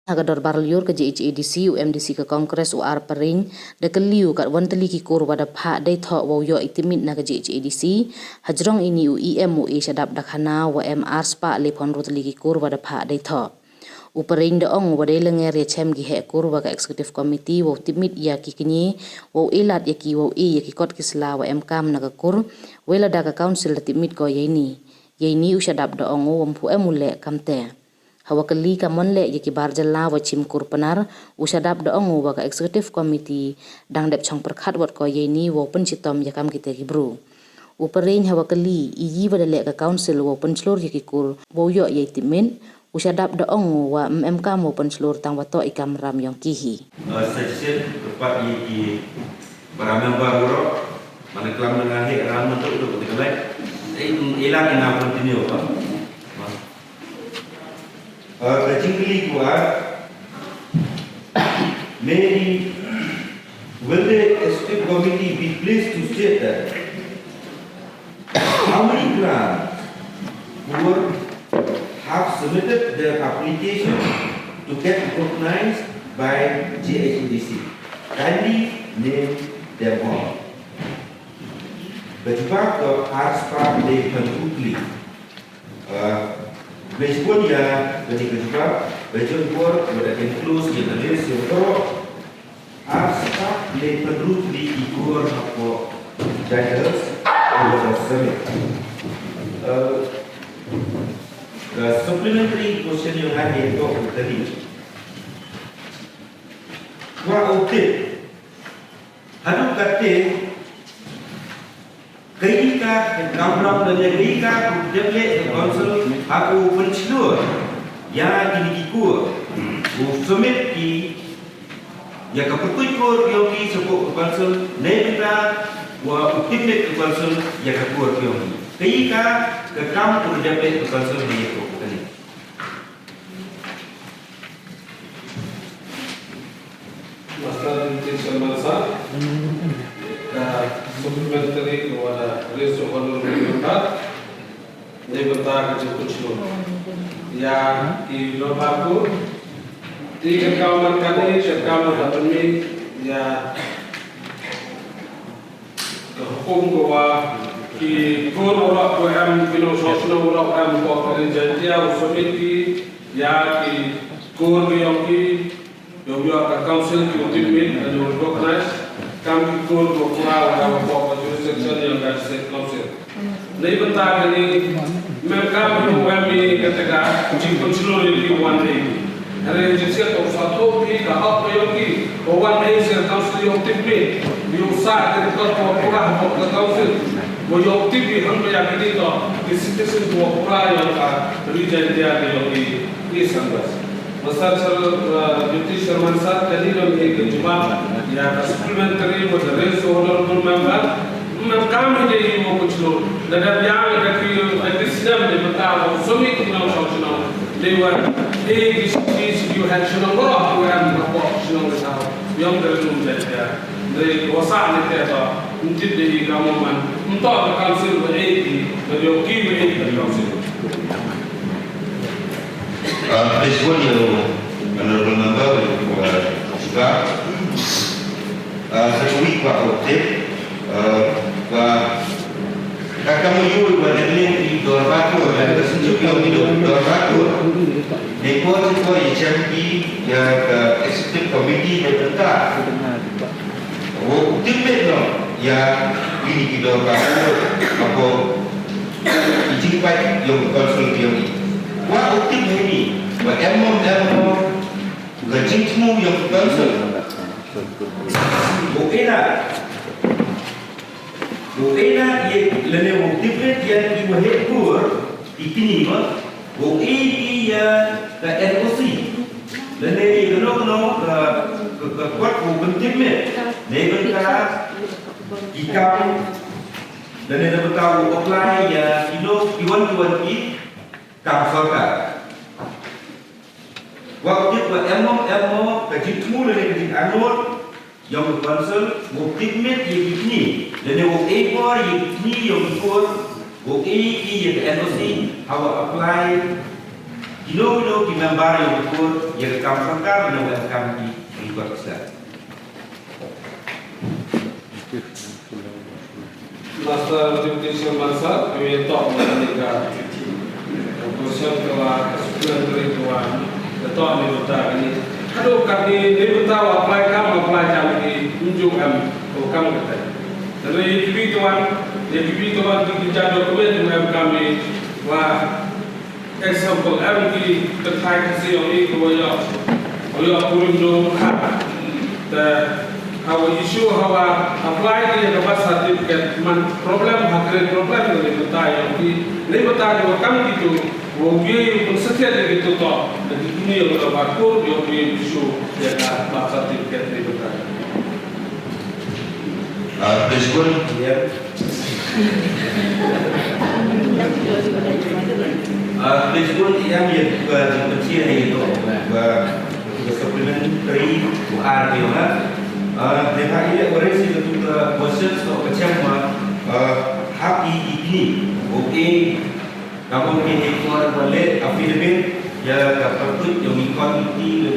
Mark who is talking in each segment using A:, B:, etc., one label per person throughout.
A: Agador barliur ke JHADC UMDC ke Kongres UR Pering de keliu kat wanteli ki kur wada pha dei tho wo yo itimit na ke JHADC hajrong ini UEM UE shadap dakhana wa MR spa le phon ruteli ki kur wada pha dei tho upering de ong wade lenger ya chem gi he kur wa ka executive committee wo timit ya ki kini wo elat ya ki wo ya ki kot kisla wa MKam na ka kur wela da ka council timit ko yeni ushadap de ong wo mpu emule kamte hawa kali ka monle yaki barjala wa chim kur panar usadap da ongu wa ka executive committee dang dep chong perkhat wat ko yeni wo penchitom yakam kita gibru uparein hawa kali iji wa dele ka council wo penchlor yaki kur wo yo ye timin usadap da ongu wa mmk mo penchlor tang wa to ikam ram yong kihi
B: session tepat yaki para member ro mana kelam dengan he ram untuk dikelek ilang ina continue Particularly maybe will the executive committee be pleased to state that how many grants who have submitted their application to get recognized by JHADC? Kindly name them all. Berjumpa ke Harspar de Pentutli. Meskipun dia berjumpa, berjumpa pada enclose yang ada sebuah aspek le perlu diikur apa judges over summit. The supplementary question yang ada itu tadi. Wah okey. Hadu kata ketika kampung dan ketika develop council aku penclur yang diikur summit ki ya kaputui yogi sebut council nebita wa ukitnet council ya kapur yogi ketika ke kampung develop council di itu tadi
C: masalah ini semasa supplementary kepada race of honorable dia bertahan ke kuch lo ya di lobaku tiga kawan kali kawan kami ya hukum bahwa ki kor orang ko am kino sosno orang am ko kali jantia usomiti ya ki kor yang ki yo ka council ki ultimate and recognize kami kor ko kura ko jurisdiction yang ka state council नहीं बता कहीं मैं काम में हुआ मैं कहता जी कुछ लोग ये वन नहीं अरे जिसके तो साथों भी कहा तो यो की वन नहीं से काउंसिल योक्टिव में यो साथ के तो पूरा हो काउंसिल वो योक्टिव भी हम पे आके दी तो किसी किसी को पूरा यो का रीजन दिया के यो की ये संघर्ष मसाल सर ज्योति शर्मा सर कहीं लोग एक जवाब या सप्लीमेंट्री वो रेस ऑनरेबल मेंबर मैं काम ही नहीं वो कुछ लोग लगा ब्याह में रखी सिस्टम में बताओ सभी कितना सोचना लेवा एक चीज यू हैड शनो रो आप हम को शनो बताओ यम कर लूं जाता दे वसा ने कहता उनके दे काम मन उनका काउंसिल में एक जो की में एक council
B: this one you honorable member juga satu week pak Otip và các kamu yul và nhân liên thì đồ bát của là cái sinh dục yêu đi đồ bát của để có xem đi ya executive committee để tất cả वो tim itu ya ini kita bahas apa izin baik yang konsul dia ni wah tim ini wah emom gaji semua yang konsul okey lah Buena ye lene wo different yang di wahed kur ikini ma wo ya ka NOC lene ye no ka kuat wo penting me ne ka ikam lene na ka wo apply ya iwan ki ka sorka waktu wa emmo ka jitmu lene ka anot yang council wo pigment ye ikni dan wo ekor ye ikni yang ikut wo ki ye NOC how apply Kilo di member yang ikut yang kamar menawar di ikut besar.
C: Master Education Masa kami tak mengenai kursus kewa supplementary kewa tak mengenai ini. Kalau kami ni tahu apply jam di unjuk kam kata. Jadi kibi tuan kita dokumen kami wah example di terkait hasil ini kewa kurun do our issue hawa apply di dapat certificate man problem hakre problem ni betai ni betai kam gitu wogi pun setia gitu to jadi ini yang dapat kur yo issue ya dapat certificate ni betai
B: Tersebut ya. Tersebut yang kecil itu supplementary UR dia mereka ini orang sih itu proses atau macam happy ini oke kamu ini keluar balik affidavit ya dapat tu yang ikut ini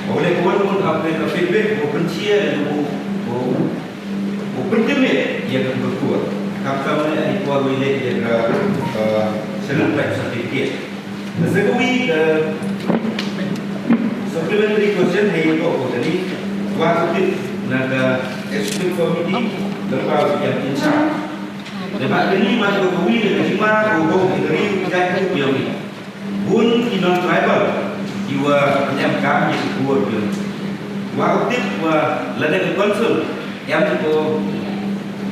B: oleh kawan apa feedback bukan cia bukan demi yang berkuat kamu ini keluar balik yang senang certificate sesuai supplementary question hai itu jadi waktu naga executive committee lepas yang insya lepas ini masuk kami dengan lima hukum dari dan yang ini pun non tribal jiwa penyamkan yang kedua dia waktu ladang konsul yang itu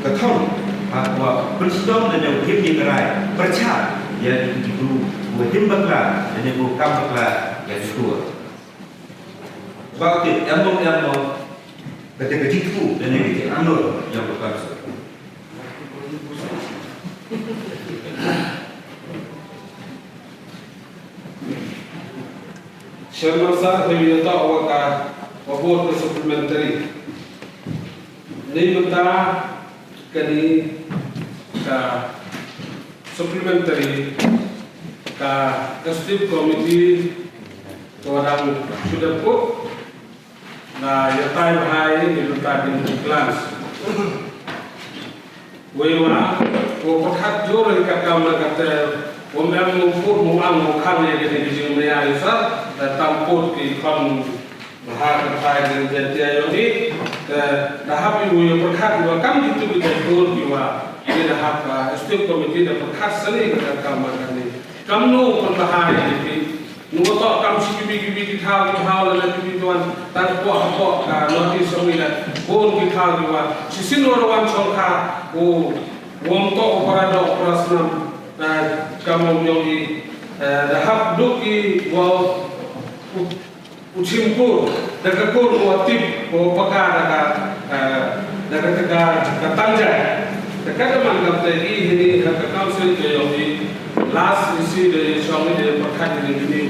B: ketol bahwa brainstorm dan yang tim yang gerai percaya yang itu buat tim bakla dan yang bukan bakla yang kedua waktu yang mau ketika itu dan yang anur yang berkuasa.
C: Sherman sah kami tak awak wabur supplementary. Ni benda kini supplementary executive committee orang sudah put. Nah, ya time high ni letak di kelas. Wema, perkat jor dekat kamar kata, wemang mufur muang mukang yang jadi di sini ayat tamput di kon bahar terkait dengan jadi ini. Dah habis wema perkat dua kami itu kita jor jiwa. Ini dah apa? Setiap komite dah perkat seni dekat kamar kami. Kamu kon bahar ini. Nunggu tak kamu kibi kita lalu kibi tuan tak buat notis semula pun kita juga sisi orang solka untuk operasi kamu menjadi dah duki ucimpur dah kur motif pakar dah ketanja dekat mana kata ini kata council jadi last isi dari suami dari perkat ini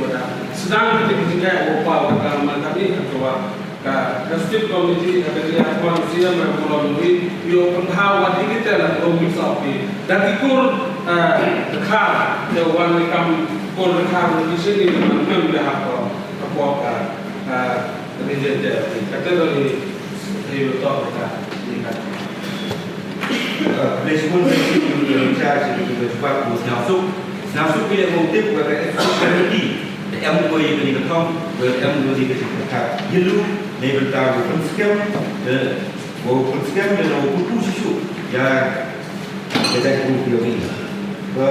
C: sedang kita upah kami ketua Kasih komiti kerja manusia melalui yo penghawat ini telah komisi sapi dan ikur dekar jawaban kami kur dekar di sini memang dah apa kerja kata dari itu kita lihat.
B: Respon dari charge itu sebab nafsu pilih motif pada ekstremiti yang boleh beri ketong, yang boleh beri ketat. Jelu level tahu penskam dan penskam dan putus susu yang kita kumpul ini.